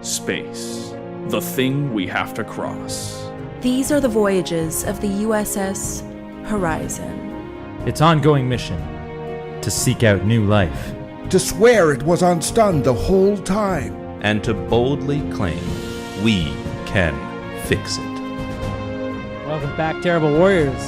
Space. The thing we have to cross. These are the voyages of the U.S.S. Horizon. Its ongoing mission, to seek out new life. To swear it was unstunned the whole time. And to boldly claim we can fix it. Welcome back, Terrible Warriors,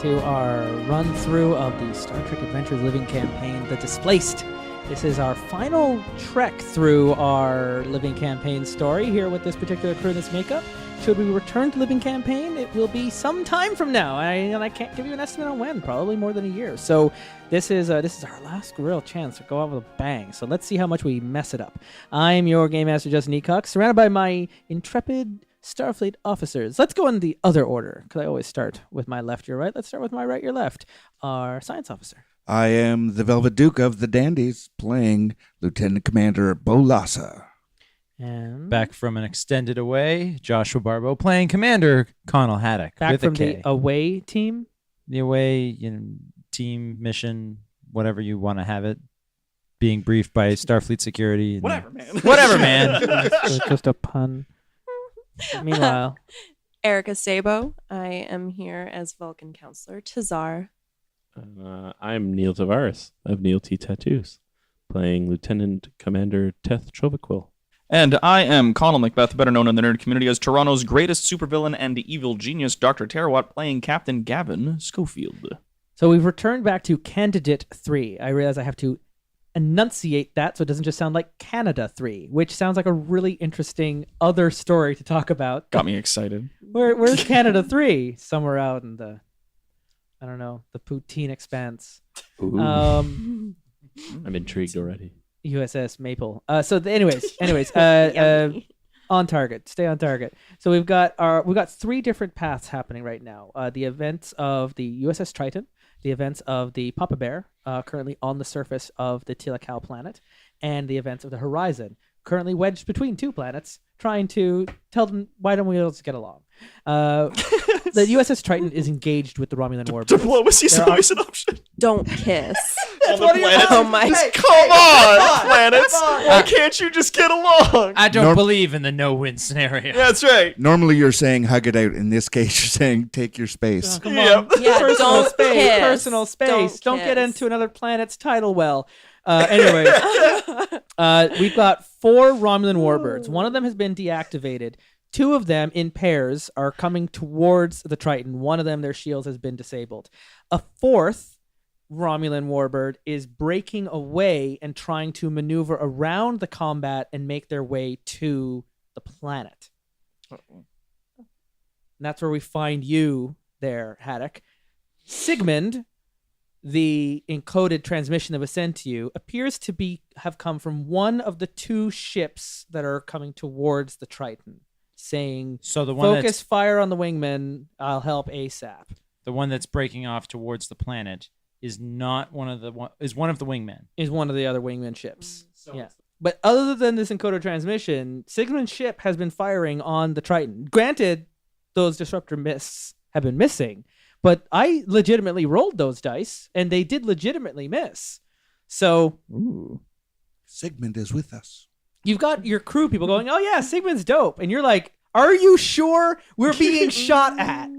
to our run-through of the Star Trek Adventures Living Campaign, The Displaced. This is our final trek through our Living Campaign story here with this particular crew and this makeup. Should we return to Living Campaign, it will be some time from now, and I can't give you an estimate on when, probably more than a year. So this is our last real chance to go out with a bang. So let's see how much we mess it up. I'm your Game Master, Justin Ecock, surrounded by my intrepid Starfleet officers. Let's go in the other order, because I always start with my left, your right. Let's start with my right, your left. Our science officer. I am the Velvet Duke of the Dandies, playing Lieutenant Commander Bolasa. And Back from an extended away, Joshua Barbeau playing Commander Conal Haddock. back with from a K. the away team. The away, team mission, whatever you want to have it, being briefed by Starfleet security. Whatever, man. Whatever, man. It's just a pun. Meanwhile, Erika Szabo. I am here as Vulcan Counselor Tazar. I'm Neil Tavares of Neil T. Tattoos, playing Lieutenant Commander Teth Trovaquil. And I am Conal Macbeth, better known in the nerd community as Toronto's greatest supervillain and evil genius, Dr. Terawat, playing Captain Gavin Schofield. so we've returned back to Candidate 3. I realize I have to enunciate that so it doesn't just sound like Canada 3, which sounds like a really interesting other story to talk about. Got me excited. Where's Canada 3? Somewhere out in the, I don't know, the poutine expanse. Ooh. Um, I'm intrigued already. U.S.S. Maple. Anyways, Yummy. on target. Stay on target. So we've got three different paths happening right now. The events of the U.S.S. Triton, the events of the Papa Bear, currently on the surface of the Tilakau planet, and the events of the Horizon, currently wedged between two planets, trying to tell them, why don't we all just get along? The U.S.S. Triton is engaged with the Romulan Warbirds. Diplomacy is always an option. Don't kiss. On the planet. Oh my Come on, planets. Why can't you just get along? I don't believe in the no-win scenario. That's right. Normally you're saying hug it out. In this case, you're saying take your space. Oh, come Yep. on. Yeah, Personal don't space. kiss. Personal space. Don't get kiss. into another planet's tidal well. Anyway, we've got 4 Romulan warbirds. One of them has been deactivated. 2 of them in pairs are coming towards the Triton. One of them, their shields has been disabled. A 4th Romulan warbird is breaking away and trying to maneuver around the combat and make their way to the planet. And that's where we find you there, Haddock. Sigmund, the encoded transmission that was sent to you, appears to have come from one of the 2 ships that are coming towards the Triton, saying, So the one focus fire on the wingmen, I'll help ASAP. the one that's breaking off towards the planet is not one of the wingmen. Is one of the other wingman ships. Yeah. But other than this encoded transmission, Sigmund's ship has been firing on the Triton. Granted, those disruptor mists have been missing, but I legitimately rolled those dice, and they did legitimately miss. So Sigmund is with us. you've got your crew people going, oh yeah, Sigmund's dope. And you're like, are you sure we're being shot at?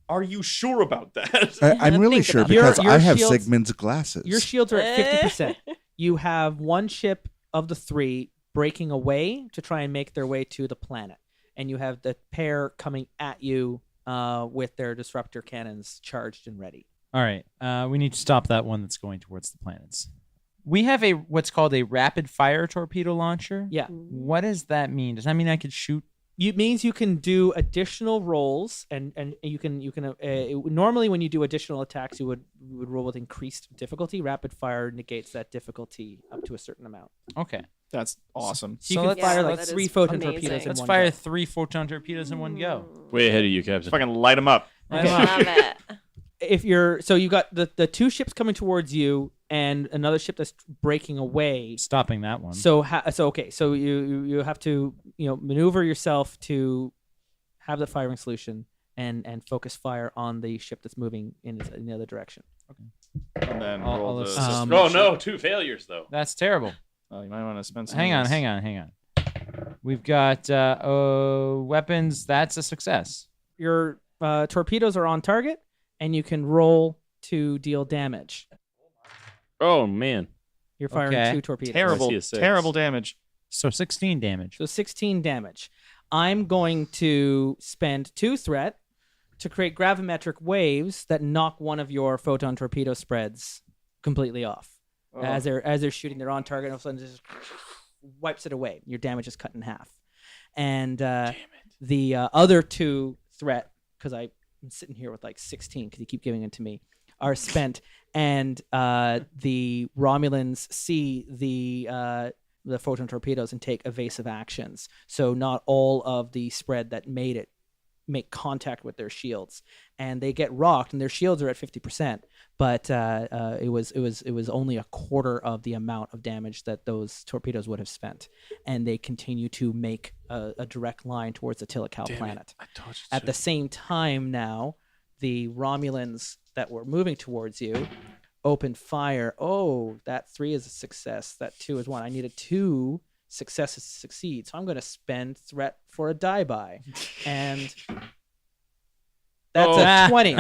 Are you sure about that? I'm really Think sure about it. because Your I have shields- Sigmund's glasses. Your shields are at 50%. You have one ship of the 3 breaking away to try and make their way to the planet. And you have the pair coming at you with their disruptor cannons charged and ready. All right, we need to stop that one that's going towards the planets. We have what's called a rapid fire torpedo launcher. Yeah. What does that mean? Does that mean I could shoot? It means you can do additional rolls, and you can normally when you do additional attacks, you would roll with increased difficulty. Rapid fire negates that difficulty up to a certain amount. Okay. That's awesome. So you So can let's- fire Yeah, like that 3 is photon amazing. torpedoes in Let's one fire go. 3 photon torpedoes in one go. Way ahead of you, Captain. Fucking light them up. Okay. Love it. If you're you got the 2 ships coming towards you and another ship that's breaking away. Stopping that one. So you have to maneuver yourself to have the firing solution and focus fire on the ship that's moving in the other direction. And then All roll this- the... Um, Oh no, 2 failures though. That's terrible. Oh, you might want to spend some Hang of on, this. hang on. We've got weapons. That's a success. Your torpedoes are on target, and you can roll to deal damage. Oh man. You're firing Okay. 2 torpedoes. Terrible, I see a 6. terrible damage. So 16 damage. So 16 damage. I'm going to spend 2 threat to create gravimetric waves that knock one of your photon torpedo spreads completely off. As they're shooting, they're on target, and all of a sudden just wipes it away. Your damage is cut in half. And the other 2 threat, because I'm sitting here with like 16, because you keep giving it to me, are spent. And the Romulans see the photon torpedoes and take evasive actions. So not all of the spread that made it make contact with their shields, and they get rocked, and their shields are at 50%, but it was only a quarter of the amount of damage that those torpedoes would have spent, and they continue to make a direct line towards the Tilical planet. At the same time now, the Romulans that were moving towards you open fire. Oh, that 3 is a success. That 2 is 1. I needed 2 successes to succeed. So I'm going to spend threat for a die-by. And that's a 20. Yeah.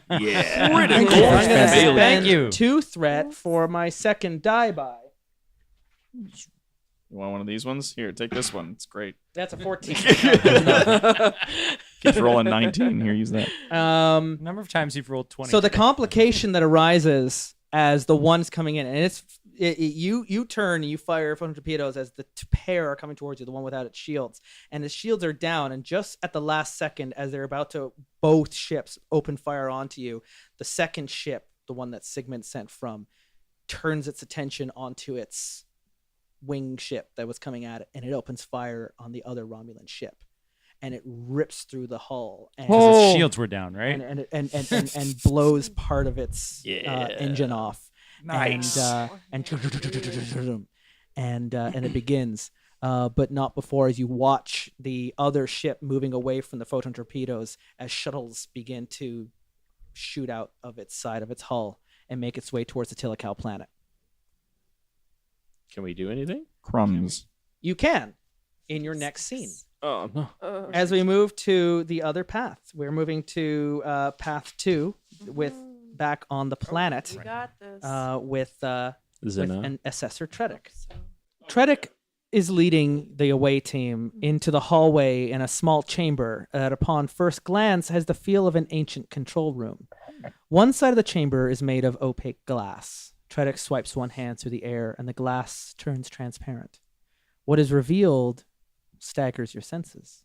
I'm going to Thank spend you. 2 threat for my second die-by. You want one of these ones? Here, take this one. It's great. That's a 14. Keeps rolling 19. Here, use that. Number of times you've rolled 20. So the complication that arises as the one's coming in, and you turn and you fire photon torpedoes as the pair are coming towards you, the one without its shields, and the shields are down, and just at the last second, as they're about to both ships open fire onto you, the second ship, the one that Sigmund sent from, turns its attention onto its wing ship that was coming at it, and it opens fire on the other Romulan ship, and it rips through the hull, and because its shields were down, right? and blows part of its engine off. Nice. And it begins, but not before, as you watch the other ship moving away from the photon torpedoes as shuttles begin to shoot out of its side of its hull and make its way towards the Tilical planet. Can we do anything? Crumbs. You can in your next scene. Oh no. As we move to the other path, we're moving to path 2 with back on the planet We got this. with Zena. an assessor Tredic. Tredic is leading the away team into the hallway in a small chamber that upon first glance has the feel of an ancient control room. One side of the chamber is made of opaque glass. Tredic swipes one hand through the air and the glass turns transparent. What is revealed staggers your senses.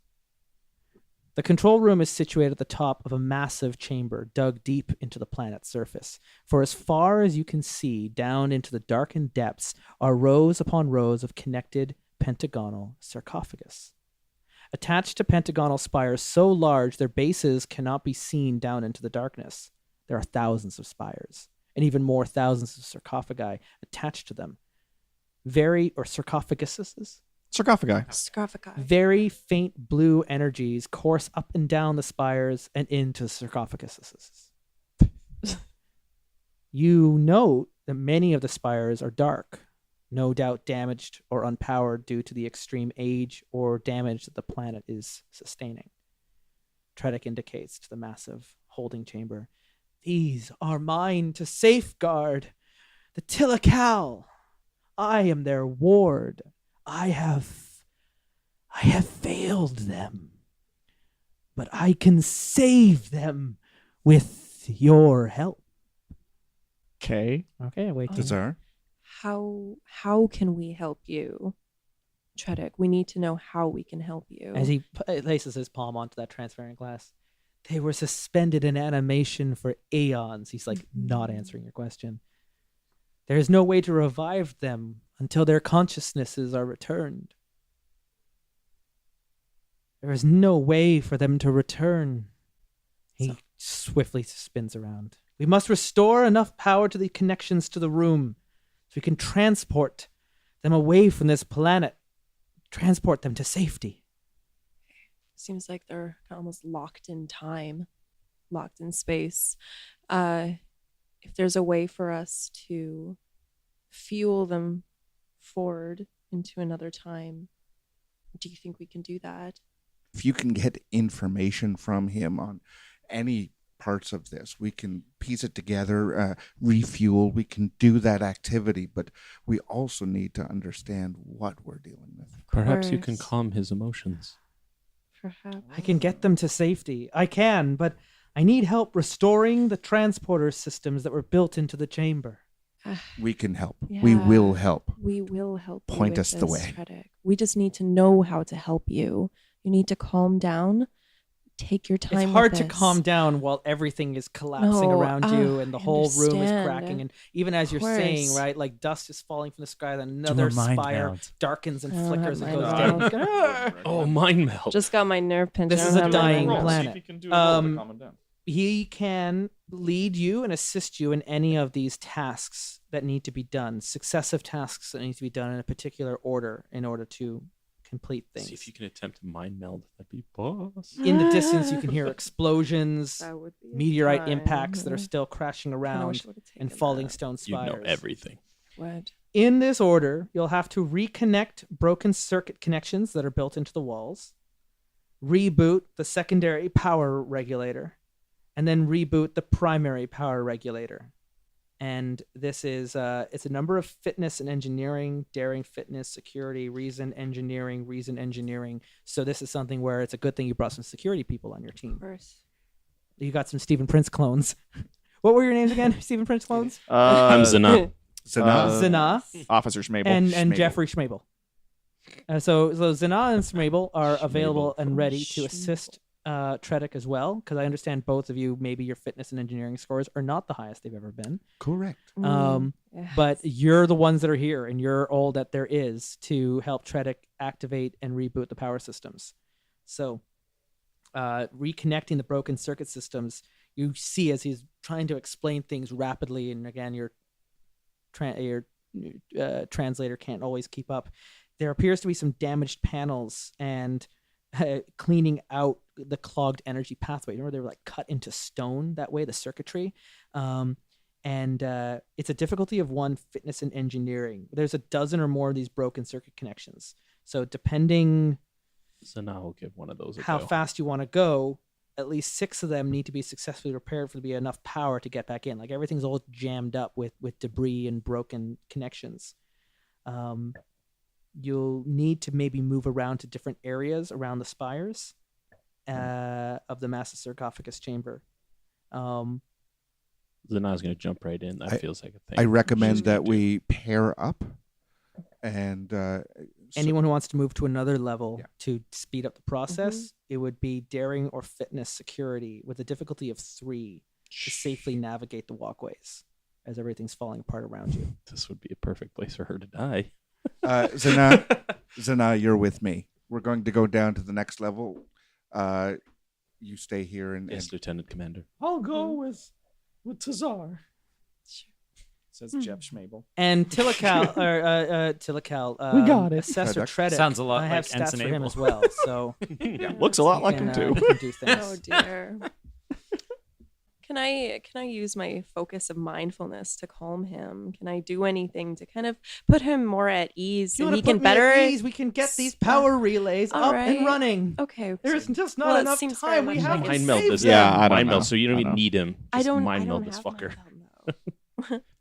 The control room is situated at the top of a massive chamber dug deep into the planet's surface. For as far as you can see, down into the darkened depths are rows upon rows of connected pentagonal sarcophagus. Attached to pentagonal spires so large their bases cannot be seen down into the darkness. There are thousands of spires, and even more thousands of sarcophagi attached to them. Sarcophaguses? Sarcophagi. Very faint blue energies course up and down the spires and into the sarcophaguses. You note that many of the spires are dark, no doubt damaged or unpowered due to the extreme age or damage that the planet is sustaining. Tredic indicates to the massive holding chamber, "These are mine to safeguard. The Tilical. I am their ward. I have failed them, but I can save them with your help." Okay. Okay, wait. That's our. How can we help you, Tredic? We need to know how we can help you. As he places his palm onto that transparent glass, they were suspended in animation for aeons. He's like not answering your question. There is no way to revive them until their consciousnesses are returned. There is no way for them to return. He swiftly spins around. We must restore enough power to the connections to the room so we can transport them away from this planet, transport them to safety. Seems like they're almost locked in time, locked in space. If there's a way for us to fuel them forward into another time, Do you think we can do that? If you can get information from him on any parts of this, we can piece it together, refuel. We can do that activity, but we also need to understand what we're dealing with. Perhaps you can course. calm his emotions. Perhaps. I can get them to safety. I can, but I need help restoring the transporter systems that were built into the chamber. We can help. We Yeah. will help. We will help you Point with us the this, way. Tredic. We just need to know how to help you. You need to calm down. Take your time. It's hard with to this. calm down while everything is collapsing No, around you and the I whole room is understand. cracking. And even as you're saying, course. right, like dust is falling from the sky, then Do a another mind spire meld. darkens and I don't flickers have and goes mind down. meld. Oh, mind melt. Just got my nerve pinched. This I is don't a have my dying mind meld. planet. See if you can do a roll to Um, calm him down. He can lead you and assist you in any of these tasks that need to be done, successive tasks that need to be done in a particular order in order to complete things. See if you can attempt to mind meld. That'd be boss. In the distance, you can hear explosions, That would be a meteorite time. impacts that are still crashing Kinda around, wish I would've and taken falling that. stone You spires. know everything. What? In this order, you'll have to reconnect broken circuit connections that are built into the walls, reboot the secondary power regulator, and then reboot the primary power regulator. And this is it's a number of fitness and engineering, daring, fitness, security, reason, engineering. So this is something where it's a good thing you brought some security people on your Of team. course. You got some Stephen Prince clones. What were your names again? Stephen Prince clones? I'm Zana. Zana. Zana Officer Schmabel. and Schmabel. Jeffrey Schmabel. So Zana and Schmabel are available and ready to assist Tredic as well, because I understand both of you, maybe your fitness and engineering scores are not the highest they've ever been. Correct. But you're the ones that are here, and you're all that there is to help Tredic activate and reboot the power systems. So reconnecting the broken circuit systems, you see as he's trying to explain things rapidly, and again, your translator can't always keep up. There appears to be some damaged panels and cleaning out the clogged energy pathway. Remember, they were like cut into stone that way, the circuitry. And it's a difficulty of 1 fitness and engineering. There's a dozen or more of these broken circuit connections. So depending Zana will give one of those a how go. fast you want to go, at least 6 of them need to be successfully repaired for there to be enough power to get back in. Like everything's all jammed up with debris and broken connections. You'll need to maybe move around to different areas around the spires of the massive sarcophagus chamber. Zana's going to jump right in. That feels like a thing. I recommend She's that gonna do. we pair up and Anyone who wants to move to another level Yeah. to speed up the process, it would be daring or fitness security with a difficulty of 3 to safely navigate the walkways as everything's falling apart around you. This would be a perfect place for her to die. Zana, you're with me. We're going to go down to the next level. You stay here and Yes, Lieutenant Commander. I'll go with Tazar. Says Jeff Schmabel. And Tilakal, We got it. Assessor Tredic. Tredic. Sounds a lot I have like stats Ensign for him Abel. as well. So Yeah, looks a lot like him can, too. he can do things. Oh dear. Can I use my focus of mindfulness to calm him? Can I do anything to kind of put him more at ease If you so wanna he can put me at better ease, we can get these power relays All up right. and running. Okay. There's just not Well, it enough seems very time. We much have like to Mind it's- meld save this. them. Yeah, I don't mind know. meld, so you don't I even know. need him. I Just don't mind meld have this mind fucker. meld, though.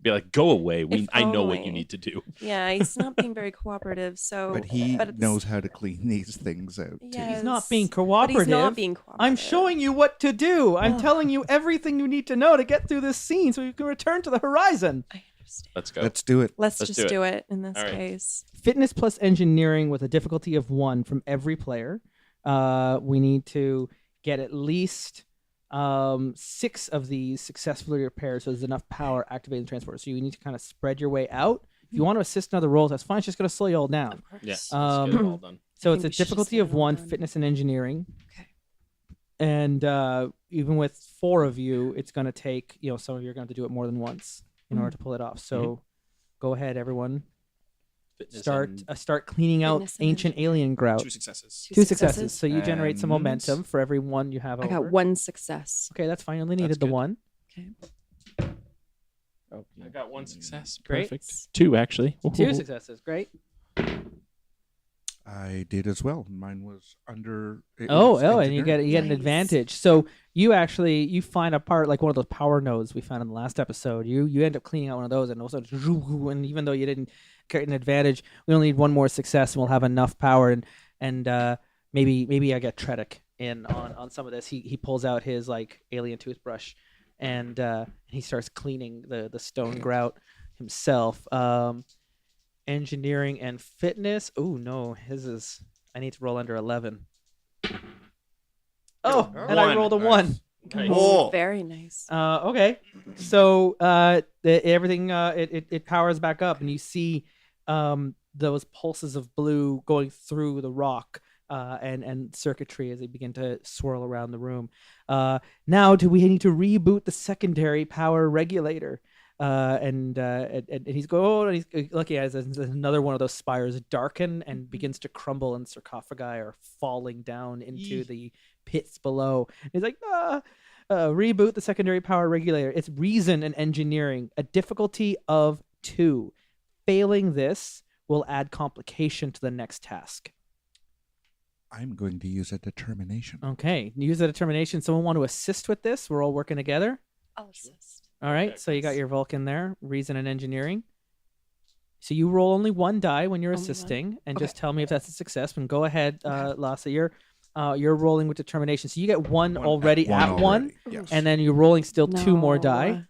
Be like, go away. If I know what you only. need to do. Yeah, he's not being very cooperative. So, but he at the knows how to clean these things out. Too. Yes. He's not being But cooperative. he's not being cooperative. I'm showing you what to do. I'm Ugh. telling you everything you need to know to get through this scene so you can return to the horizon. I understand. Let's go. Let's do it. Let's Let's just do do it in this All right. case. Fitness plus engineering with a difficulty of 1 from every player. We need to get at least 6 of these successfully repaired so there's enough power activating the transporter. So you need to kind of spread your way out. If you want to assist in other roles, that's fine. It's just going to slow you all down. Of course. Yeah, let's get it all done. So I it's a think we should just difficulty get of it all 1, done. fitness and engineering. Okay. And even with 4 of you, it's going to take, some of you are going to have to do it more than once in order to pull it off. So go ahead, everyone. Fitness Start and- start cleaning out Fitness and ancient alien grout. 2 successes. 2 successes. So you generate some And- momentum for every one you have I over. got 1 success. Okay, that's fine. You only That's needed the good. 1. Okay. Oh, I got 1 success. Great. Perfect. 2, actually. 2 successes. Great. I did as well. Mine was under. it Oh, was and you engineering. get an Nice. advantage. So you find a part like one of those power nodes we found in the last episode. You end up cleaning out one of those, and also and even though you didn't get an advantage, we only need one more success, and we'll have enough power. And maybe I get Tredic in on some of this. He pulls out his like alien toothbrush, and he starts cleaning the stone grout himself. Engineering and fitness. Oh no, his is. I need to roll under 11. Oh, and I One. rolled a Nice. 1. Oh. Very nice. Okay, so everything it powers back up, and you see those pulses of blue going through the rock and circuitry as they begin to swirl around the room. Now, do we need to reboot the secondary power regulator? And he's going, and he's looking at it as another one of those spires darken and begins to crumble, and sarcophagi are falling down into the pits below. He's like, reboot the secondary power regulator. It's reason and engineering, a difficulty of 2. Failing this will add complication to the next task. I'm going to use a determination. Okay, use a determination. Someone want to assist with this? We're all working together. I'll assist. All right, so you got your Vulcan there, reason and engineering. So you roll only 1 die when you're Only one? assisting, and Okay. just tell me if that's a success. And go ahead, Lassa, you're rolling with determination. So you get one already at 1, already, yes. and then you're rolling still 2 more die. No,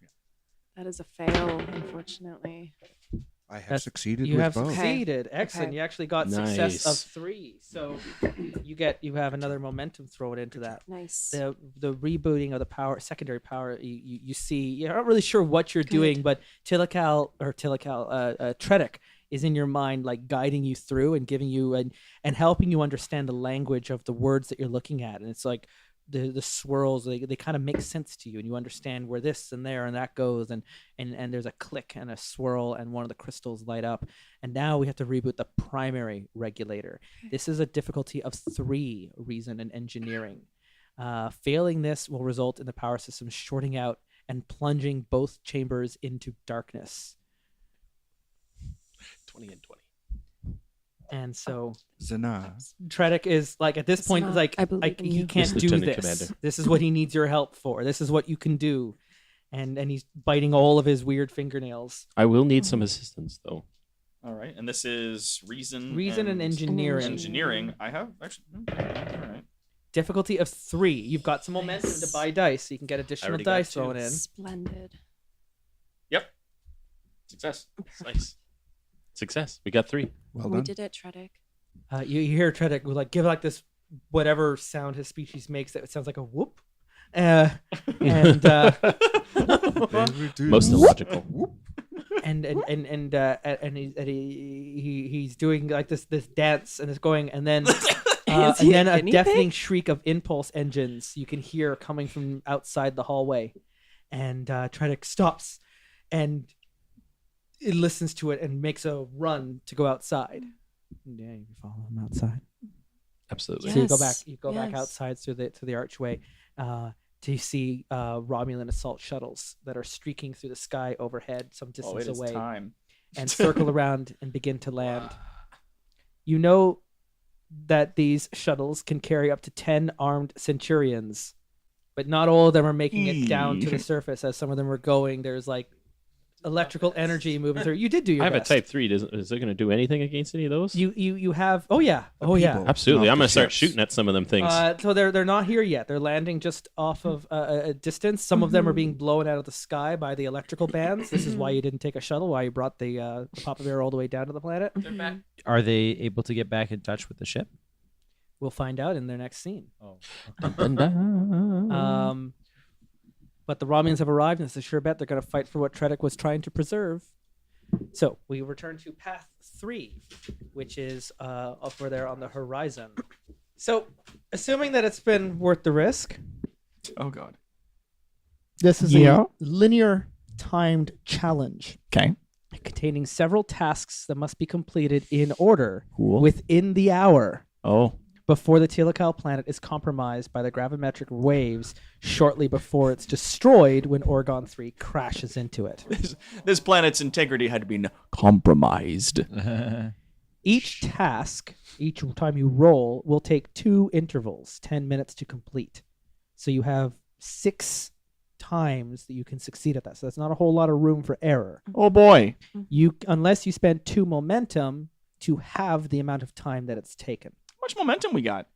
That is a fail, unfortunately. I have That's- succeeded You with have both. succeeded. Excellent. Okay. You actually got success of Nice. 3. So you have another momentum thrown into that. Nice. The rebooting of the power, secondary power, you see, you're not really sure what you're doing, but Tredic is in your mind, like guiding you through and giving you and helping you understand the language of the words that you're looking at. And it's like the swirls, they kind of make sense to you, and you understand where this and there and that goes, and there's a click and a swirl, and one of the crystals light up. And now we have to reboot the primary regulator. This is a difficulty of 3, reason and engineering. Failing this will result in the power system shorting out and plunging both chambers into darkness. 20 and 20. And so Zana. Tredic is like at this It's point not- like I believe in he you. can't Yes, do Lieutenant this. Commander. This is what he needs your help for. This is what you can do. And he's biting all of his weird fingernails. I will need some assistance, though. All right, and this is reason. Reason and engineering. Engineering. I have actually. All right. Difficulty of 3. You've got some momentum to Nice. buy dice, so you can get additional already got dice 2. thrown in. Splendid. Yep. Success. Nice. Success. We got 3. Well We done. did it, Tredic. You hear Tredic like give like this whatever sound his species makes that sounds like a whoop. And Most illogical. he's doing like this dance, and it's going, and then Is and he then a a guinea deafening pig? shriek of impulse engines you can hear coming from outside the hallway, and Tredic stops and it listens to it and makes a run to go outside. Yeah, you can follow him outside. Absolutely. So you go Yes, back. You go back yes. outside through the archway to see Romulan assault shuttles that are streaking through the sky overhead, some Oh, distance it is away, time. and circle around and begin to land. You know that these shuttles can carry up to 10 armed centurions, but not all of them are making it down to the surface. As some of them are going, there's like electrical energy moving through. You did do your I have best. a Type 3. Is it going to do anything against any of those? You have. Oh yeah. The Oh yeah. people. Absolutely. Off I'm the going to start ships. shooting at some of them things. So they're not here yet. They're landing just off of a distance. Some of them are being blown out of the sky by the electrical bands. This is why you didn't take a shuttle. Why you brought the Papa Bear all the way down to the planet. Are they able to get back in touch with the ship? We'll find out in their next scene. Oh. But the Romulans have arrived, and it's a sure bet they're going to fight for what Tredic was trying to preserve. So we return to Path 3, which is over there on the horizon. So, assuming that it's been worth the risk, Oh God. this is Yeah. a linear timed challenge Okay. containing several tasks that must be completed in order Cool. within the hour Oh. before the Telecal planet is compromised by the gravimetric waves shortly before it's destroyed when Orgon 3 crashes into it. This planet's integrity had been compromised. Each task, each time you roll, will take 2 intervals, 10 minutes to complete. So you have 6 times that you can succeed at that. So that's not a whole lot of room for error. Oh boy. Unless you spend 2 momentum to have the amount of time that it's taken. How much momentum we got?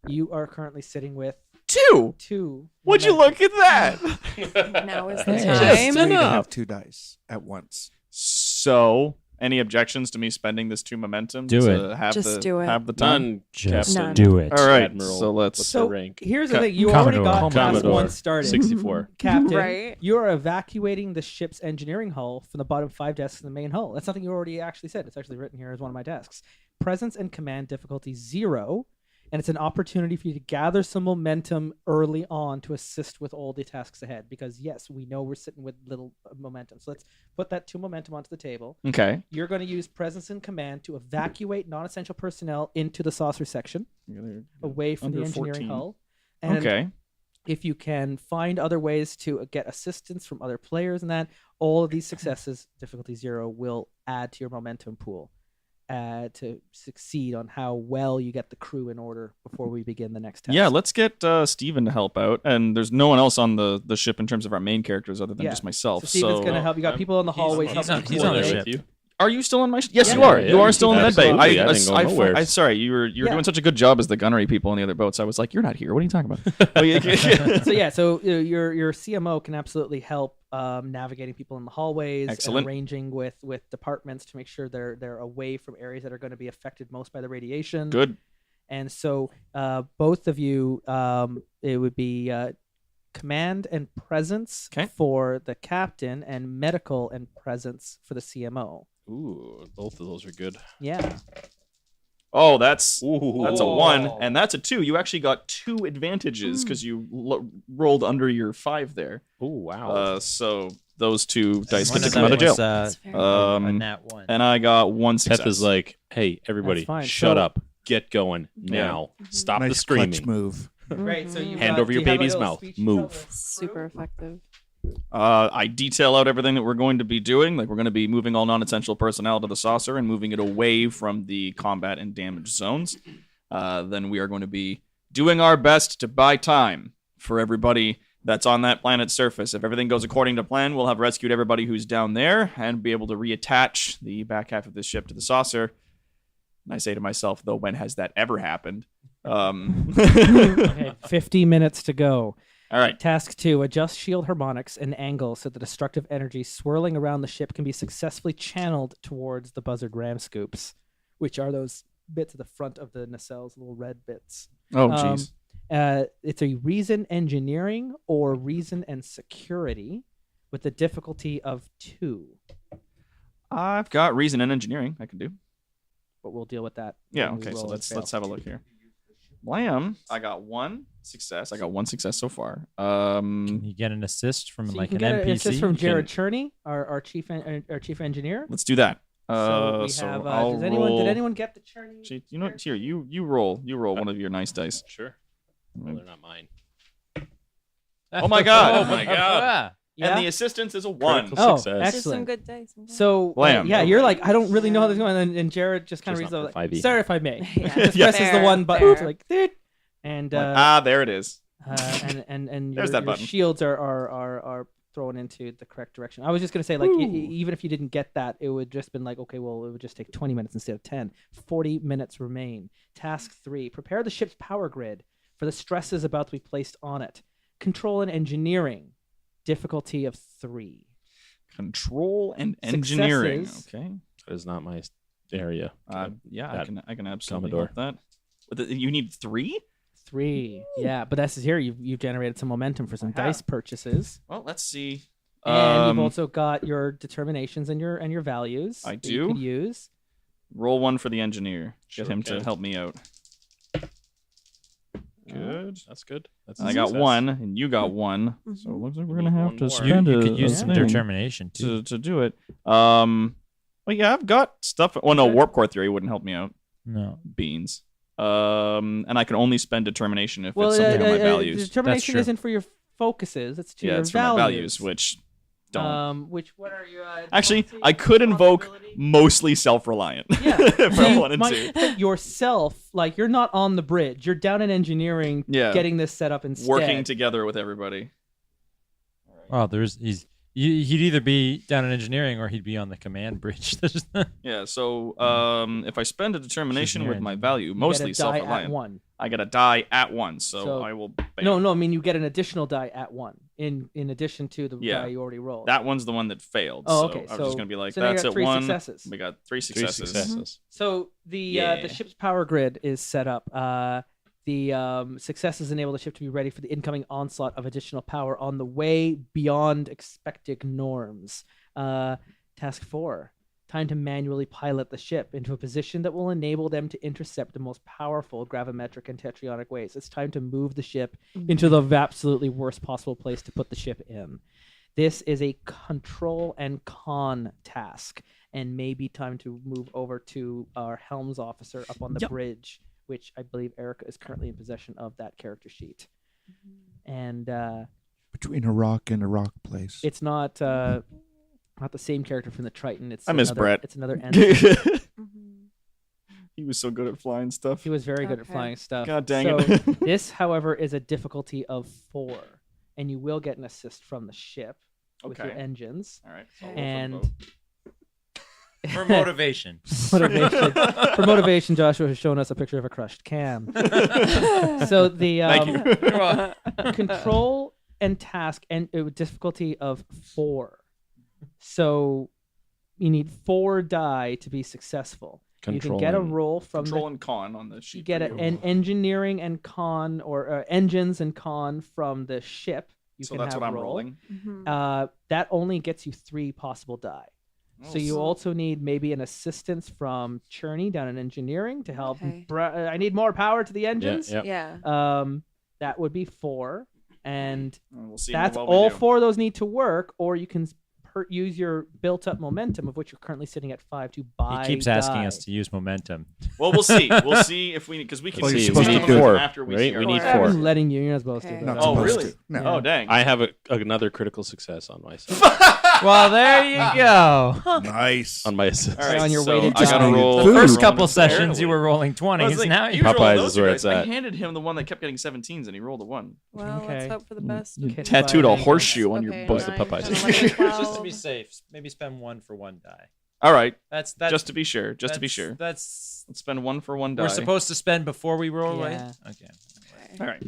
You are currently sitting with 2. 2. Would you look at that? Now is the Hey. time. Just need to have 2 dice at once. So, any objections to me spending this 2 momentum Do to it. have Just do it. have the time? None. Just None. do it. All right. Admiral. So let's. What's So the rank? here's the thing. You already got Commodore. task Commodore. 1 started. 64. Captain, Right. you are evacuating the ship's engineering hull from the bottom 5 desks in the main hull. That's something you already actually said. It's actually written here as one of my desks. Presence and command difficulty 0. And it's an opportunity for you to gather some momentum early on to assist with all the tasks ahead. Because, yes, we know we're sitting with little momentum. So let's put that 2 momentum onto the table. Okay. You're going to use presence and command to evacuate non-essential personnel into the saucer section, away from Under the engineering 14. hull. And Okay. if you can find other ways to get assistance from other players and that, all of these successes, difficulty 0, will add to your momentum pool to succeed on how well you get the crew in order before we begin the next task. Yeah, let's get Steven to help out. And there's no one else on the ship in terms of our main characters other than Yeah. just myself. So Steven's going to help. You got people in the hallways. he's helping on the coordinate. ship. Are you still on my ship? Yes, Yeah. you are. Yeah, You yeah, are still in the medbay. absolutely. I didn't go nowhere. Sorry, you were Yeah. doing such a good job as the gunnery people on the other boats. I was like, you're not here. What are you talking about? Oh, yeah. So your CMO can absolutely help navigating people in the hallways, Excellent. and arranging with departments to make sure they're away from areas that are going to be affected most by the radiation. Good. And so both of you, it would be command and presence Okay. for the captain, and medical and presence for the CMO. Ooh, both of those are good. Yeah. Oh, that's a Ooh. 1, and that's a 2. You actually got 2 advantages because you rolled under your 5 there. Oh, wow. So those 2 dice One get to of come out of them jail. was, That's very a Um, nat 1. and I got 1 success. Pep is like, hey, everybody, That's fine. shut So- up. Get going now. Stop the Nice screaming. clutch move. Great. So you Hand got- over do your you have, baby's a little mouth. speech Move. bubble? Super effective. I detail out everything that we're going to be doing. Like, we're going to be moving all non-essential personnel to the saucer and moving it away from the combat and damage zones. Then we are going to be doing our best to buy time for everybody that's on that planet's surface. If everything goes according to plan, we'll have rescued everybody who's down there and be able to reattach the back half of this ship to the saucer. And I say to myself, though, when has that ever happened? Okay, 50 minutes to go. All right. Task 2, adjust shield harmonics and angle so the destructive energy swirling around the ship can be successfully channeled towards the buzzard ram scoops, which are those bits at the front of the nacelles, little red bits. Oh, jeez. It's a reason engineering or reason and security with the difficulty of 2. I've got reason and engineering I can do. But we'll deal with that. Yeah, when we okay, so roll and let's fail. have a look here. Blam. I got 1 success. I got 1 success so far. Can you get an assist from So you like can an get an NPC? assist from You Jared can- Cherney, our chief engineer. Let's do that. So we So have. I'll Did roll. anyone get the Cherney? Gee, you know, here you roll. You roll one of your nice dice. Sure. Well, they're not mine. Oh my god. Oh my god. Yeah. And the assistance is a 1. Critical Oh, success. Just some excellent. good dice. So Blam. yeah, you're like, I don't really know how this is going, and Jared just kind of Just reads not out, for like, 5e. sir, if I may, Yeah. just Yeah. presses the Fair, 1 button, fair. like, "Dit." And there it is. and There's your, that your button. shields are thrown into the correct direction. I was just gonna say, like, even if you didn't get that, it would just been like, okay, well, it would just take 20 minutes instead of 10. 40 minutes remain. Task 3: prepare the ship's power grid for the stresses about to be placed on it. Control and engineering, difficulty of 3. Control and engineering. Successes. Okay. That is not my area. Yeah, that I can absolutely Commodore. help that. But you need 3? 3. Yeah, but this is here. You've generated some momentum for some I have. dice purchases, Well, let's see. and you've also got your determinations and your values. I that you do. could use. Roll 1 for the engineer. Sure Get him to can. help me out. Good. That's good. That's a I got success. 1, and you got 1. So it looks like we're gonna have One to more. spend You a, could use a some thing determination too. to do it. Well, yeah, I've got stuff. Well, no, warp core theory wouldn't help me out. No. Beans. And I can only spend determination if Well, it's something on my values. determination true. isn't for your focuses; it's to Yeah, your it's for my values, which Don't. What are you? Actually, diplomacy, I could invoke responsibility? mostly self-reliant. Yeah. if I wanted My- to. yourself, like you're not on the bridge. You're down in engineering, Yeah. getting this set up instead. Working together with everybody. Oh, he'd either be down in engineering or he'd be on the command bridge. Yeah, so if I spend a determination She's with near my engine. value, You mostly get a die at self-reliant, 1. I get a die at 1, so I will. Bam. No, I mean you get an additional die at 1 in addition to the Yeah. die you already rolled. That one's the one that failed. Oh, so okay, I was so- just gonna be like, so now you that's got at 3 1. successes. We got 3 3 successes. successes. So the Yeah. ship's power grid is set up. The successes enable the ship to be ready for the incoming onslaught of additional power on the way beyond expected norms. Task 4. Time to manually pilot the ship into a position that will enable them to intercept the most powerful gravimetric and tetraionic waves. It's time to move the ship into the absolutely worst possible place to put the ship in. This is a control and con task, and maybe time to move over to our helms officer up on the bridge, which I believe Erika is currently in possession of that character sheet. And Between a rock and a rock place. it's not the same character from the Triton. It's I miss another, Brett. It's another ensign. He was so good at flying stuff. He was very good at Okay. flying stuff. God dang so it. this, however, is a difficulty of 4, and you will get an assist from the ship with your Okay. engines. All right. And For motivation. motivation. For motivation, Joshua has shown us a picture of a crushed can. So the Thank you. control and task and difficulty of 4. So you need 4 die to be successful. You can get a roll from Control and con on the sheet. you get for you. an engineering and con or engines and con from the ship. You So can that's have what I'm roll. rolling. That only gets you 3 possible die. So you also need maybe an assistance from Cherney down in engineering to help. Okay. I need more power to the engines. Yeah. Yeah. That would be 4, and We'll see that's how well we all do. 4 of those need to work, or you can use your built-up momentum, of which you're currently sitting at 5, to buy. He keeps asking die. us to use momentum. Well, we'll see. We'll see if we because we can Well, you're see supposed some to of do them 4, after we right? see our We need list. 4. I'm letting you. You're not supposed Okay. to. Not but- Oh, supposed really? to. No. Yeah. Oh, dang. I have another critical success on myself. Well, there you go. Nice. on my assist. All right, on your so weighted I gotta die. roll. The The I'm first rolling couple sessions, fairly. you were rolling I was 20s. like, Now you you roll Popeyes those is where guys. it's I at. handed him the one that kept getting 17s, and he rolled a 1. Well, Okay. let's hope for the best. Okay. Tattooed a Fine. horseshoe on your Okay, butt. Post the 9, Popeyes. 10, 11, 12. just to be safe, maybe spend 1 for 1 die. All right, That's just to be sure. Just to be that's- sure. That's Let's spend 1 for 1 die. we're supposed to spend before we roll, right? Yeah. Okay. Okay. All right.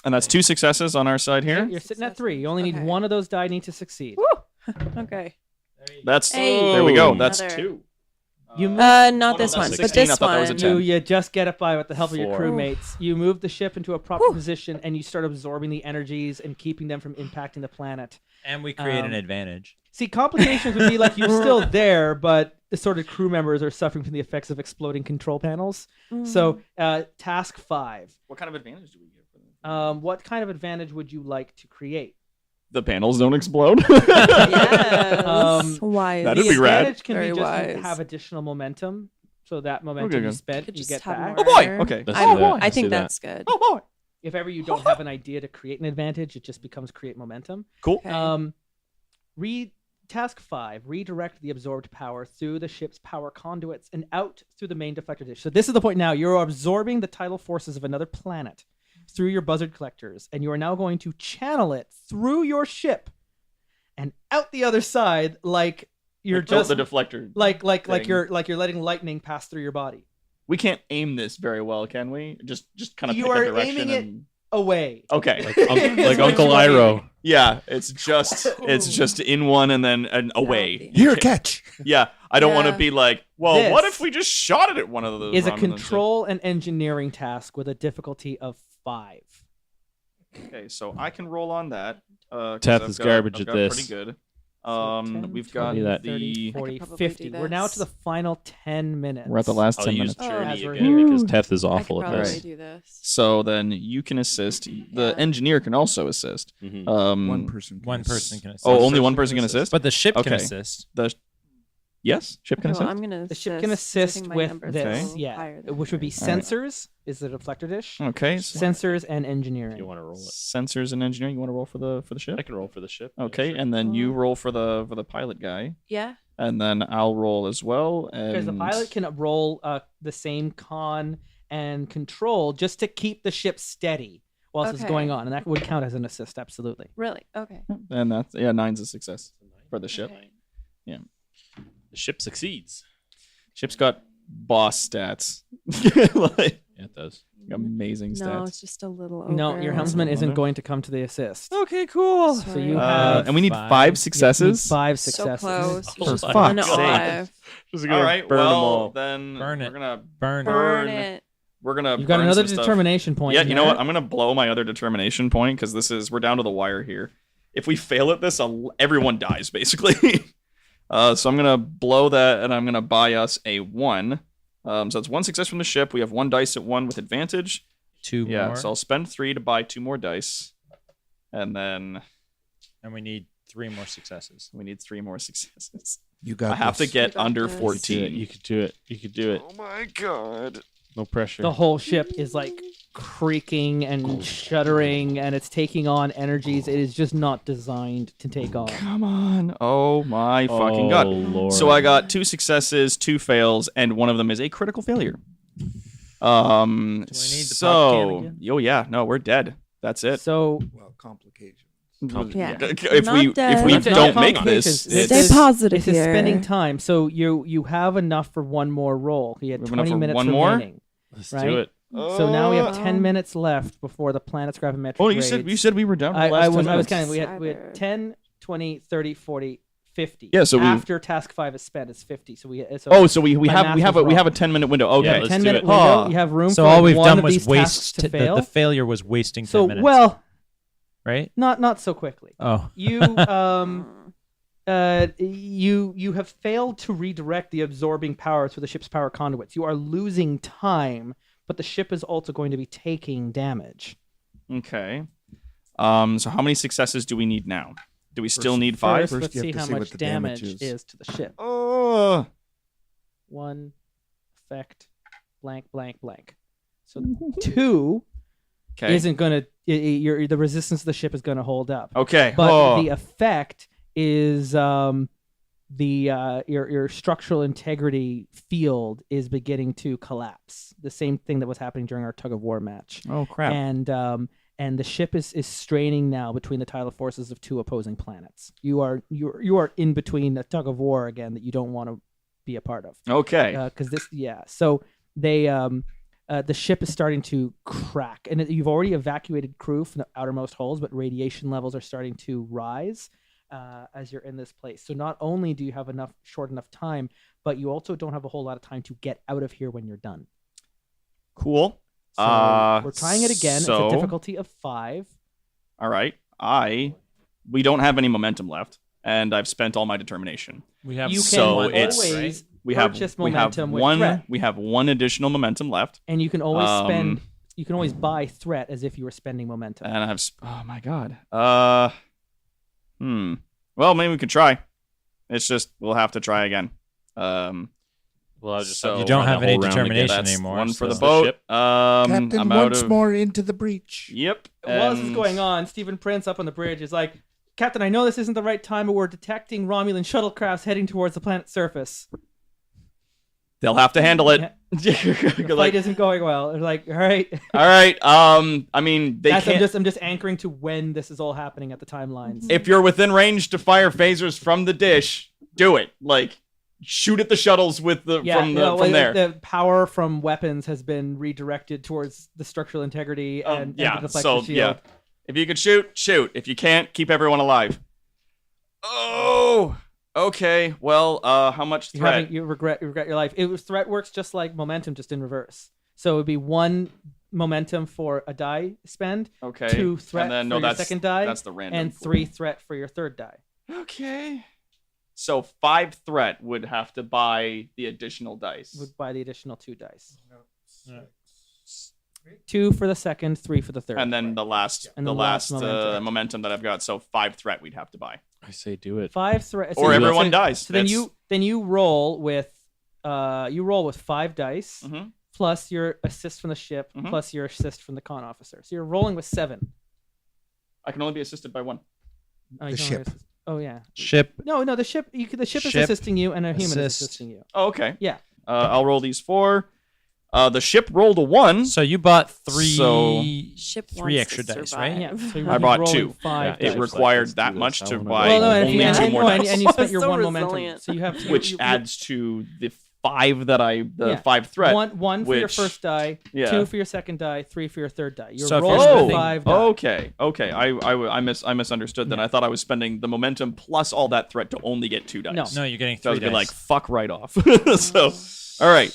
And that's 2 successes on our side here. You're sitting at 3. You only need Okay. 1 of those die need to succeed. Okay. That's Hey. there we go. That's Another. 2. You move, Not this that's one, but 16. I this thought that was a one. 10. you just get it by with the help of your 4. crewmates. You move the ship into a proper position, and you start absorbing the energies and keeping them from impacting the planet. And we create an Um, advantage. See, complications would be like you're still there, but the sort of crew members are suffering from the effects of exploding control panels. So, task 5. What kind of advantage do we get for them? What kind of advantage would you like to create? The panels don't explode. Yes. Wise. That'd the be rad. advantage can Very be just wise. have additional momentum. So that momentum Okay, you good. spent, Could you just get have back. more. Oh, boy. Okay. Let's I, do that. I Let's think do that. that's good. Oh boy. If ever you don't have an idea to create an advantage, it just becomes create momentum. Cool. Okay. Task 5, redirect the absorbed power through the ship's power conduits and out through the main deflector dish. So this is the point now. You're absorbing the tidal forces of another planet through your buzzard collectors, and you are now going to channel it through your ship and out the other side like you're Like, just the deflector. like thing. you're letting lightning pass through your body. We can't aim this very well, can we? Just kind of You pick are a direction aiming it- and... Away. Okay. Like Uncle Iroh. Yeah, it's just in one and then away. Here, catch. Yeah, I don't want to Yeah. be like, well, what This if we just shot it at one of those? Is a rather than just- control and engineering task with a difficulty of 5. Okay, so I can roll on that. 'Cause Teth I've is got- garbage I've at got this. Pretty good. So 10, We've got 20, that. 30, the. 40, probably 50. do We're now to the this. final 10 minutes. We're at the last I'll 10 use minutes. As Journey we're again here. because Teth is I could awful at probably this. do this. So then you can assist. The Yeah. engineer can also assist. Mhm. One person. One person can assist. Oh, only one person can assist. But the ship can Okay. assist. The Yes, ship can Okay, well, assist. I'm gonna. The ship can 'cause I assist think my with number's this, a little yeah, higher than which would be yours. All right. sensors. Is it a deflector dish? Okay, Sensors and engineering. You want to roll it? sensors and engineering. You want to roll for the ship? I can roll for the ship. Okay, Yeah, sure. and then you Cool. roll for the pilot guy, Yeah. and then I'll roll as well. Because the and- pilot can roll the same con and control just to keep the ship steady whilst it's Okay. going on, and that would count as an assist. Absolutely. Really? Okay. and that's 9's a success for the ship. Okay. The ship succeeds. Ship's got boss stats, like Yeah, it does. amazing No, stats. it's just a little over. No, your helmsman isn't Wonder. going to come to the assist. Okay, cool. So you Sorry. have And we need five. five you need successes. 5 So successes. close. Oh, Just my one God. off. Just All right, burn 'em well all. then Burn we're it. gonna Burn. Burn it. we're gonna. You've got burn another some stuff. determination point. Yeah, in you know there. what? I'm gonna blow my other determination point because we're down to the wire here. If we fail at this, everyone dies basically. So I'm gonna blow that, and I'm gonna buy us a 1. So that's 1 success from the ship. We have 1 dice at 1 with advantage. 2 Yeah, more. so I'll spend 3 to buy 2 more dice, and then And we need 3 more successes. we need 3 more successes. You got I have to this. get You got under this. Do it. 14. You could do it. You could do it. Oh my god. No pressure. The whole ship is like creaking and shuddering, and it's taking on energies it is just not designed to take on. Come on. Oh my fucking Oh, god. Lord. So I got 2 successes, 2 fails, and one of them is a critical failure. the pop can So, again? oh yeah, no, we're dead. That's it. So Well, complications. Yeah. If Not we dead. don't Not make complications. this, This Stay it's, positive this is here. spending time. So you have enough for one more roll. You had We have enough 20 for minutes one more? remaining. Let's right? do it. So now we have Oh. 10 minutes left before the planet's gravimetric Oh, grades. you said we were down. To the I last 10 was minutes. counting. We Either. had 10, 20, 30, 40, 50. Yeah, so we- after task 5 is spent, it's 50. So we So we my have math we have was a we have a wrong. 10-minute window. Okay. Yeah, let's 10-minute do it. window. Huh. You have room So for all we've one done of was these tasks waste. to fail. The failure was wasting 10 So minutes. well, right? not so quickly. Oh. You you have failed to redirect the absorbing power through the ship's power conduits. You are losing time, but the ship is also going to be taking damage. Okay. So how many successes do we need now? Do we still need 5? First, First let's you have see to how see what much the damage damage is. is to the ship. Oh. 1 effect blank blank blank. So 2 Okay. isn't going to the resistance of the ship is going to hold up. Okay. But Oh. the effect is your structural integrity field is beginning to collapse. The same thing that was happening during our tug of war match. Oh crap. And the ship is straining now between the tidal forces of 2 opposing planets. You are in between a tug of war again that you don't want to be a part of. Okay. Because so they the ship is starting to crack, and you've already evacuated crew from the outermost holes, but radiation levels are starting to rise as you're in this place. So not only do you have short enough time, but you also don't have a whole lot of time to get out of here when you're done. Cool. So we're trying it again. It's so- a difficulty of 5. All right. We don't have any momentum left, and I've spent all my determination. We have You can So always it's- We have purchase we have momentum with one threat. we have one additional momentum left, And you can always Um, you can always buy threat as if you were spending momentum. and I have. Oh my god. Well, maybe we could try. It's just we'll have to try again. Well, I just So- have to You don't run a have any whole round to get determination that. That's anymore, one for so- the boat. ship. Captain, I'm out once of. more into the breach. Yep. While this is and- going on, Stephen Prince up on the bridge is like, Captain, I know this isn't the right time, but we're detecting Romulan shuttlecrafts heading towards the planet's surface. They'll have to handle it. The Like, fight isn't going well. They're like, all right. all right. I mean, they I'm can't. just anchoring to when this is all happening at the timelines. If you're within range to fire phasers from the dish, do it. Like, shoot at the shuttles with the from there. The power from weapons has been redirected towards the structural integrity and the deflector So shield. yeah, if you can shoot. If you can't, keep everyone alive. Oh, okay. Well, how much threat? You regret your life. Threat works just like momentum, just in reverse. So it would be 1 momentum for a die spend, Okay. 2 threat and then, for your second die, That's the random. and 3 threat for your third die. Okay. So 5 threat would have to buy the additional dice. Would buy the additional 2 dice. 2 for the second, 3 for the third. And then the last, And the the last last momentum that I've got. So 5 threat we'd have to buy. I say do it. 5 threats. Or everyone dies. So then you roll with 5 dice Mhm. plus your assist from the ship plus your assist from the con officer. So you're rolling with 7. I can only be assisted by 1. Oh, you The can ship. only assist- Oh yeah. Ship. No, the ship. The ship is Ship, assisting you, and a human is assist. assisting you. Oh, okay. Yeah. I'll roll these 4. The ship rolled a 1. So you bought 3 Ship three wants extra to dice, survive. right? Yeah. So I brought rolling 2. 5 Yeah, It dice. required let's do that this. much I to wanna buy go. Well, no, and, only and, 2 and, more no, dice. and you spent your So 1 momentum, resilient. so you have Which adds to the 5 that Yeah. 5 threat. one for your which- first die, yeah. 2 for your second die, 3 for your third die. You're So if you're rolling spending- 5 die. Okay. I misunderstood then. I thought I was spending the momentum plus all that threat to only get 2 dice. No. No, you're getting So I 3 was dice. like, fuck right off. So, all right.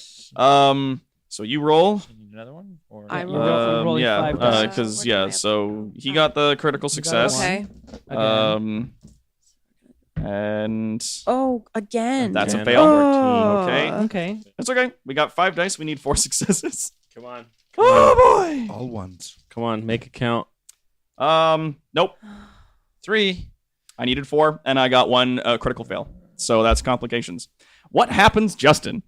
So you roll. You need another one? Or I You're rolling yeah, 5 dice. because Where do I have to so go? he got the critical You got a success. Okay. Again. And Oh, again. that's a Again. fail. Oh. Okay. Okay. That's okay. We got 5 dice. We need 4 successes. Come on. Oh boy. All ones. Come on, make it count. Nope. 3. I needed 4, and I got 1 critical fail. So that's complications. What happens, Justin?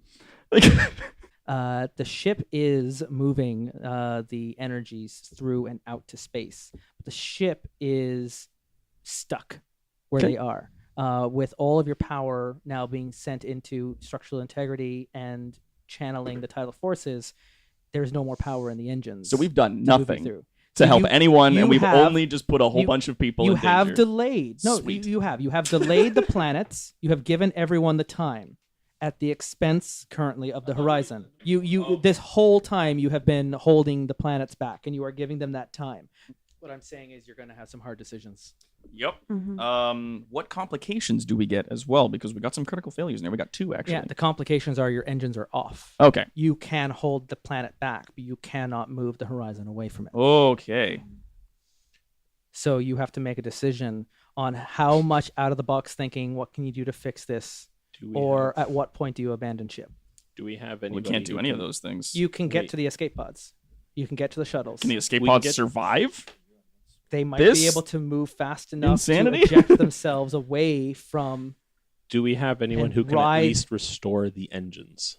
The ship is moving the energies through and out to space. The ship is stuck where Okay. they are, with all of your power now being sent into structural integrity and channeling the tidal forces. There's no more power in the engines. So we've done to move it nothing through. to help you- anyone, you and we've have- only just put a whole you- bunch of people You in have danger. delayed. No, Sweet. you have. You have delayed the planets. You have given everyone the time at the expense currently of the horizon. This whole time you have been holding the planets back, and you are giving them that time. What I'm saying is you're going to have some hard decisions. Yep. Mhm. What complications do we get as well? Because we got some critical failures in there. We got 2 actually. Yeah, the complications are your engines are off. Okay. You can hold the planet back, but you cannot move the horizon away from it. Okay. So you have to make a decision on how much out of the box thinking, what can you do to fix this, Do we or have, at what point do you abandon ship? do we have We anybody can't do who any of can- those things. You can get Wait. to the escape pods. You can get to the shuttles. Can the escape We can pods get- survive? They might This be able to move fast enough insanity? to eject themselves away from. Do we have anyone And who can ride- at least restore the engines?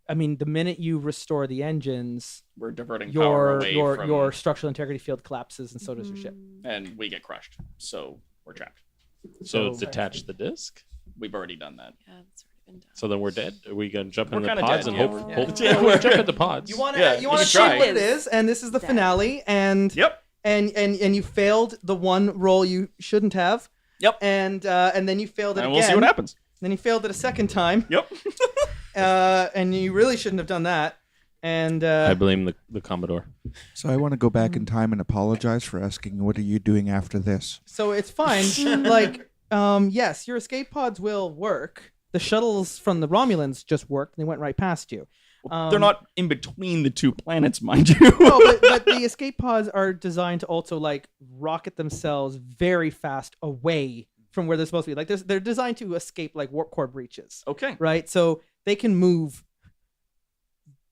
I mean, the minute you restore the engines, We're diverting power your away from, your structural integrity field collapses, and so does your ship. and we get crushed. So we're trapped. So So- detach the disc. We've already done that. Yeah, that's already been done. So then we're dead. Are we gonna jump We're in the kinda pods dead, and yeah. hope? Yeah. hope Yeah, we'll we're- jump into pods. You want Yeah, to you you want can to see try. what it is, and this is the Dead. finale, and Yep. and you failed the one roll you shouldn't have. Yep. And then you failed it And again. we'll see what happens. Then you failed it a second time. Yep. And you really shouldn't have done that. And I blame the Commodore. So I want to go back in time and apologize for asking, what are you doing after this? so it's fine. Like, yes, your escape pods will work. The shuttles from the Romulans just worked. They went right past you. They're not in between the 2 planets, mind you. No, but the escape pods are designed to also like rocket themselves very fast away from where they're supposed to be. Like they're designed to escape like warp core breaches, Okay. right? So they can move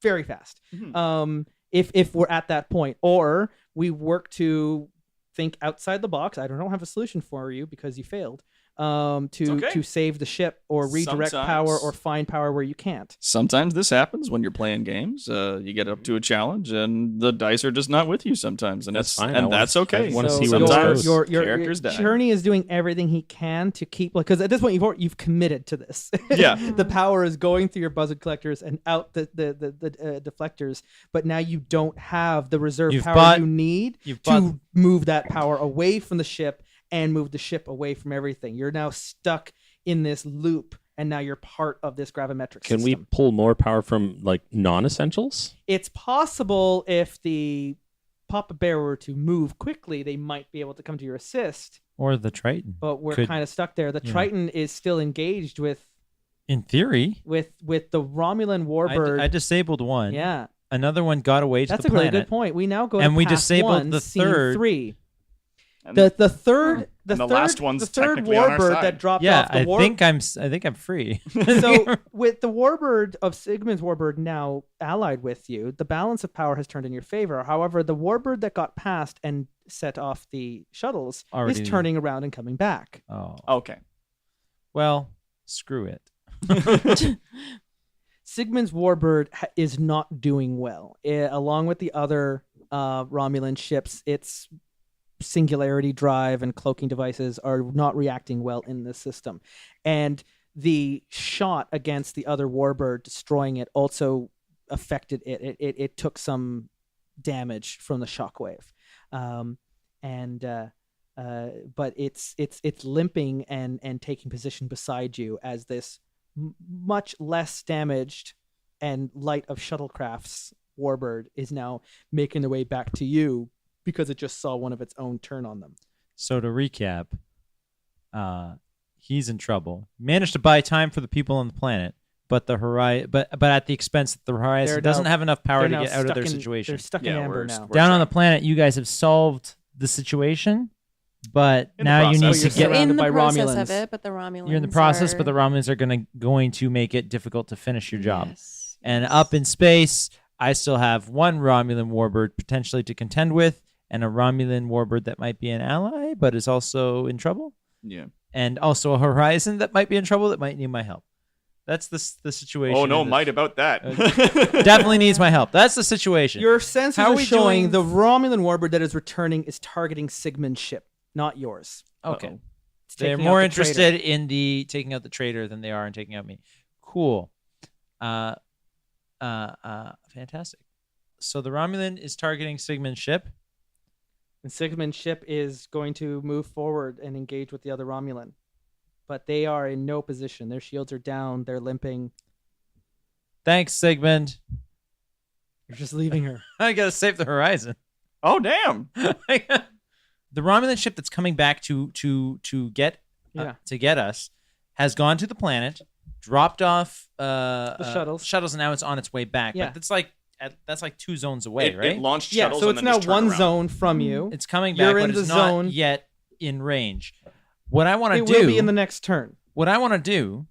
very fast. Mhm. If we're at that point, or we work to think outside the box. I don't have a solution for you because you failed. okay. To save the ship or redirect Sometimes. power or find power where you can't. Sometimes this happens when you're playing games. You get up to a challenge, and the dice are just not with you sometimes, and That's that's fine. I and wanna- that's okay. I wanna So see where this sometimes goes. your characters die. Cherney is doing everything he can to keep, because at this point you've committed to this. Yeah. The power is going through your buzzard collectors and out the deflectors, but now you don't have the reserve You've power bought- you need you've to bought- move that power away from the ship and move the ship away from everything. You're now stuck in this loop, and now you're part of this gravimetric Can system. we pull more power from like non-essentials? It's possible if the Papa Bear were to move quickly, they might be able to come to your assist. Or the Triton. But we're Could- kind of stuck there. The yeah. Triton is still engaged with In theory, the Romulan warbird. I disabled one. Yeah, Another one got away to that's the a really planet. good point. We now go And to we pass disabled one, the scene third. 3. And The third And the last one's the third technically on our warbird side. that dropped Yeah, off the I warbird. think I'm free. So with the warbird of Sigmund's warbird now allied with you, the balance of power has turned in your favor. However, the warbird that got past and set off the shuttles Already- is turning around and coming back. Oh, Okay. well, screw it. Sigmund's warbird is not doing well. Along with the other Romulan ships, its singularity drive and cloaking devices are not reacting well in this system. And the shot against the other warbird, destroying it, also affected it. It took some damage from the shockwave. But it's limping and taking position beside you as this much less damaged and light of shuttlecraft's warbird is now making their way back to you because it just saw one of its own turn on them. So to recap, he's in trouble. Managed to buy time for the people on the planet, but the horizon, but at the expense that the horizon They're doesn't now- have enough power to They're now get out of their stuck in- situation. They're stuck in Yeah, amber we're- now. we're- Down on the trapped. planet, you guys have solved the situation, but In the now you need process. to You're get. surrounded in the by process Romulans. of it, but the Romulans. You're in the process, are... but the Romulans are going to make it difficult to finish your job. Yes, And yes. up in space, I still have one Romulan warbird potentially to contend with, and a Romulan warbird that might be an ally, but is also in trouble, Yeah. and also a Horizon that might be in trouble that might need my help. That's the situation. Oh no, of this. might about that. Definitely needs my help. That's the situation. Your sensors How are are we showing doing- the Romulan warbird that is returning is targeting Sigmund's ship, not yours. Okay. Uh-oh. It's They're taking out more the traitor. interested in the taking out the traitor than they are in taking out me. Cool. Fantastic. So the Romulan is targeting Sigmund's ship. And Sigmund's ship is going to move forward and engage with the other Romulan. But they are in no position. Their shields are down. They're limping. Thanks, Sigmund. You're just leaving her. I gotta save the horizon. Oh damn. The Romulan ship that's coming back to get Yeah. to get us has gone to the planet, dropped off The shuttles. and now it's on its way back. Yeah. But that's like 2 zones away, It right? launched Yeah, shuttles so and it's then now just turned one around. zone from you. It's coming You're back, in but the it's zone. not yet in range. What I want to It do will be in the next turn. What I want to do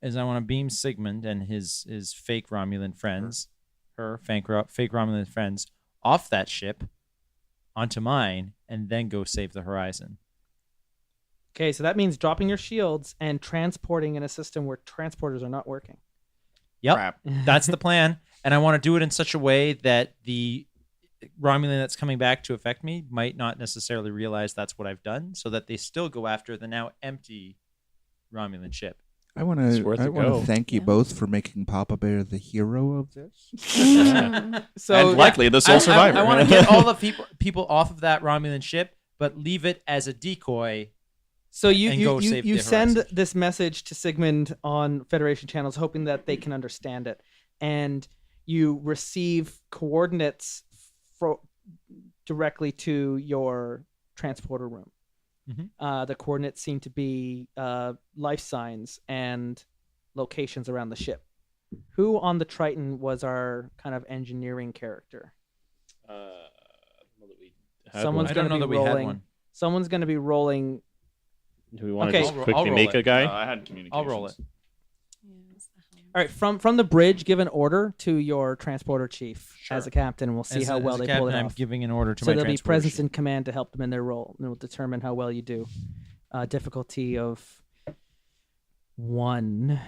is I want to beam Sigmund and his fake Romulan friends, fake Romulan friends, off that ship onto mine, and then go save the horizon. Okay, so that means dropping your shields and transporting in a system where transporters are not working. Yep, Crap. that's the plan, and I want to do it in such a way that the Romulan that's coming back to affect me might not necessarily realize that's what I've done, so that they still go after the now empty Romulan ship. I want It's to worth a go. thank you Yeah. both for making Papa Bear the hero of this. So And likely the sole survivor. I want to get all the people off of that Romulan ship, but leave it as a decoy. So you and you go you, save you the send horizon. this message to Sigmund on Federation channels, hoping that they can understand it, and you receive coordinates directly to your transporter room. Mhm. The coordinates seem to be life signs and locations around the ship. Who on the Triton was our kind of engineering character? Someone's I going don't to know be that we had rolling. one. Someone's going to be rolling. Do we want Okay. to just I'll quickly roll make it. a guy? I had communications. I'll roll it. Yes, the helm. All right, from the bridge, give an order to your transporter chief Sure. as a captain, and we'll see As how a- well as a they pull it captain, I'm off. giving an order to So my there'll be transporter presence ship. in command to help them in their role, and it will determine how well you do. Difficulty of 1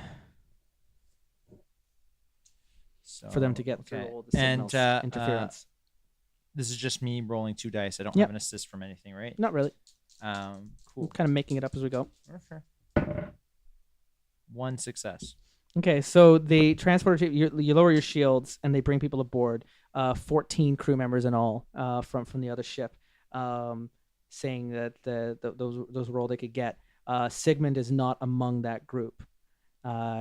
for them to get through okay. all the signals, And, interference. This is just me rolling 2 dice. I don't Yep. have an assist from anything, right? Not really. Cool. I'm kind of making it up as we go. Okay. 1 success. Okay, so the transporter chief, you lower your shields, and they bring people aboard. 14 crew members in all from the other ship, saying that those were all they could get. Sigmund is not among that group.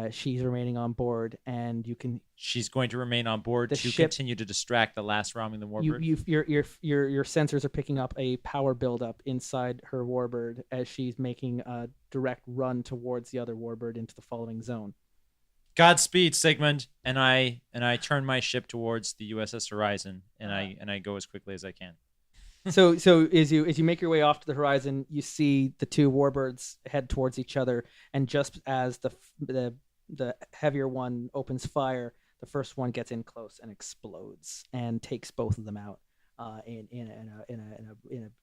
She's remaining on board, and you can She's going to remain on board The to ship- continue to distract the last Romulan warbird. your sensors are picking up a power buildup inside her warbird as she's making a direct run towards the other warbird into the following zone. Godspeed, Sigmund. And I turn my ship towards the U.S.S. horizon, and I go as quickly as I can. So as you make your way off to the horizon, you see the two warbirds head towards each other, and just as the heavier one opens fire, the first one gets in close and explodes and takes both of them out in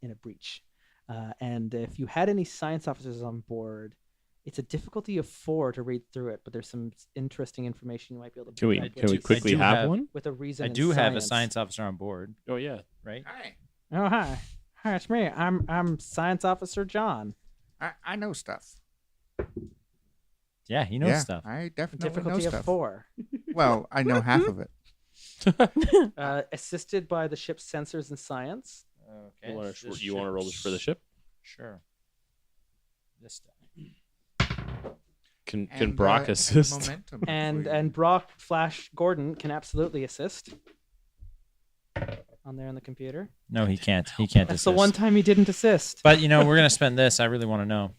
a breach. And if you had any science officers on board, it's a difficulty of 4 to read through it, but there's some interesting information you might be able to. Can we quickly have one? With a reason. I in do have a science. science officer on board. Oh yeah. Right? Hi. Oh hi, it's me. I'm Science Officer John. I know stuff. Yeah, he knows stuff. I definitely Difficulty know of stuff. 4. Well, I know half of it. Assisted by the ship's sensors and science. Okay. You want to roll this for the ship? Sure. This time. Can And, Brock and assist? momentum And for you. Brock Flash Gordon can absolutely assist. On there on the computer. No, he can't. He can't That's assist. the one time he didn't assist. But, we're going to spend this. I really want to know.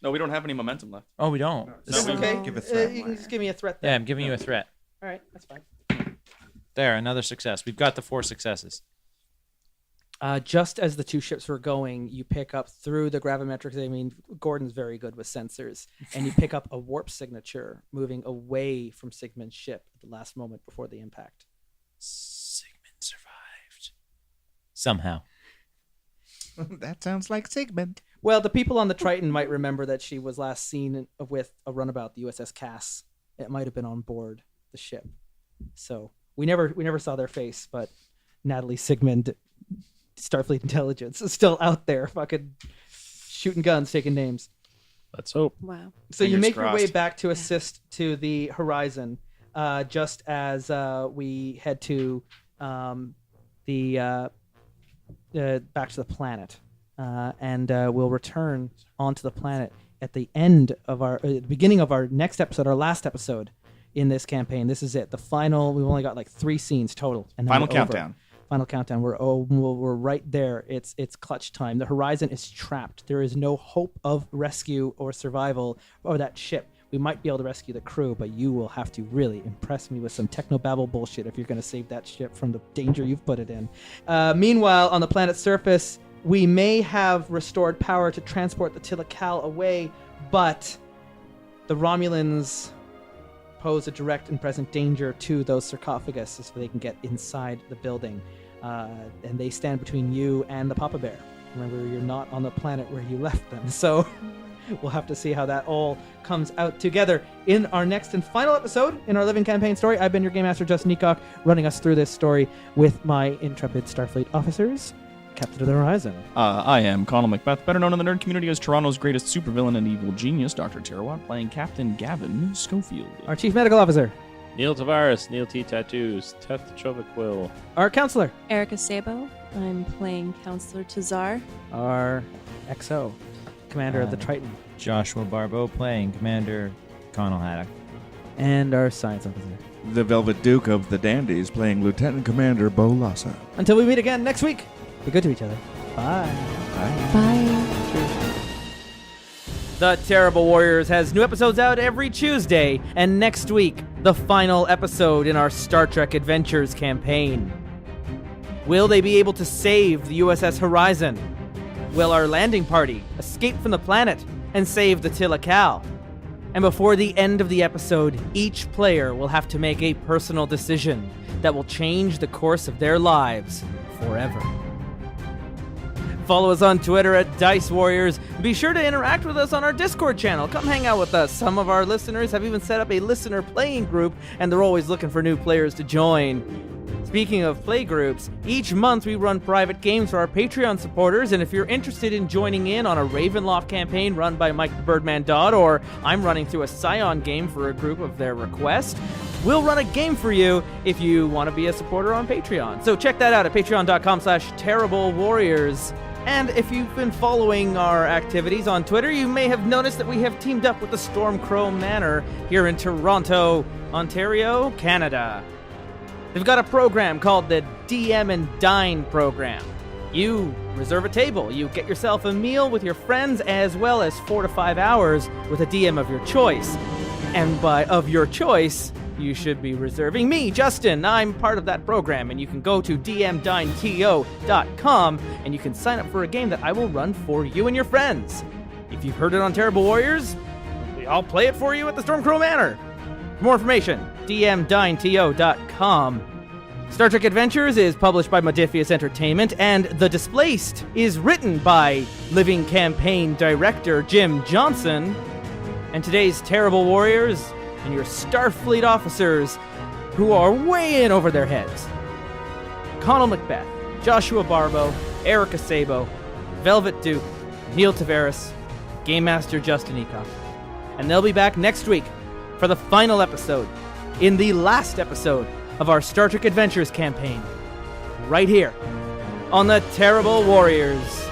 No, we don't have any momentum left. Oh, we don't. That's we okay. give a threat. You can just give me a threat Yeah, there. I'm giving you a threat. All right, that's fine. There, another success. We've got the 4 successes. Just as the two ships were going, you pick up through the gravimetrics. I mean, Gordon's very good with sensors, and you pick up a warp signature moving away from Sigmund's ship at the last moment before the impact. Sigmund survived. Somehow. That sounds like Sigmund. Well, the people on the Triton might remember that she was last seen with a runabout, the U.S.S. Cass. It might have been on board the ship. So we never saw their face, but Natalie Sigmund, Starfleet Intelligence, is still out there fucking shooting guns, taking names. Let's hope. Wow. So you Fingers make your way crossed. back to assist to the horizon, just as we head to back to the planet, and we'll return onto the planet at the end of the beginning of our next episode, our last episode in this campaign. This is it, the final. We've only got like 3 scenes total, and then Final we're over. countdown. Final countdown. We're right there. It's clutch time. The horizon is trapped. There is no hope of rescue or survival of that ship. We might be able to rescue the crew, but you will have to really impress me with some technobabble bullshit if you're going to save that ship from the danger you've put it in. Meanwhile, on the planet's surface, we may have restored power to transport the Tilical away, but the Romulans pose a direct and present danger to those sarcophagus so they can get inside the building. And they stand between you and the Papa Bear. Remember, you're not on the planet where you left them, so we'll have to see how that all comes out together in our next and final episode in our Living Campaign story. I've been your Game Master, Justin Ecock, running us through this story with my intrepid Starfleet officers. Captain of the Horizon. I am Conal Macbeth, better known in the nerd community as Toronto's greatest supervillain and evil genius, Dr. Terrawat, playing Captain Gavin Schofield. Our Chief Medical Officer. Neil Tavares, Neil T. Tattoos, Teth Chovaquil. Our Counselor. Erika Szabo. I'm playing Counselor Tazar. Our XO. Commander of the Triton. Joshua Barbeau playing Commander Conal Haddock. And our Science Officer. The Velvet Duke of the Dandies playing Lieutenant Commander Bo Lassa. Until we meet again next week, be good to each other. Bye. Bye. The Terrible Warriors has new episodes out every Tuesday, and next week, the final episode in our Star Trek Adventures campaign. Will they be able to save the U.S.S. Horizon? Will our landing party escape from the planet and save the Tilical? And before the end of the episode, each player will have to make a personal decision that will change the course of their lives forever. Follow us on Twitter at Dice Warriors. Be sure to interact with us on our Discord channel. Come hang out with us. Some of our listeners have even set up a listener playing group, and they're always looking for new players to join. Speaking of play groups, each month we run private games for our Patreon supporters, and if you're interested in joining in on a Ravenloft campaign run by Mike the Birdman Dodd, or I'm running through a Scion game for a group of their request, we'll run a game for you if you want to be a supporter on Patreon. So check that out at patreon.com/terriblewarriors. And if you've been following our activities on Twitter, you may have noticed that we have teamed up with the Storm Crow Manor here in Toronto, Ontario, Canada. They've got a program called the DM and Dine program. You reserve a table, you get yourself a meal with your friends, as well as 4 to 5 hours with a DM of your choice. And by of your choice, you should be reserving me, Justin. I'm part of that program, and you can go to dmdineto.com and you can sign up for a game that I will run for you and your friends. If you've heard it on Terrible Warriors, I'll play it for you at the Storm Crow Manor. For more information, dmdineto.com. Star Trek Adventures is published by Modiphius Entertainment, and The Displaced is written by Living Campaign Director Jim Johnson. And today's Terrible Warriors and your Starfleet officers who are way in over their heads: Conal Macbeth, Joshua Barbeau, Erika Szabo, Velvet Duke, Neil Tavares, Game Master Justin Ecock. And they'll be back next week for the final episode, in the last episode of our Star Trek Adventures campaign, right here on the Terrible Warriors.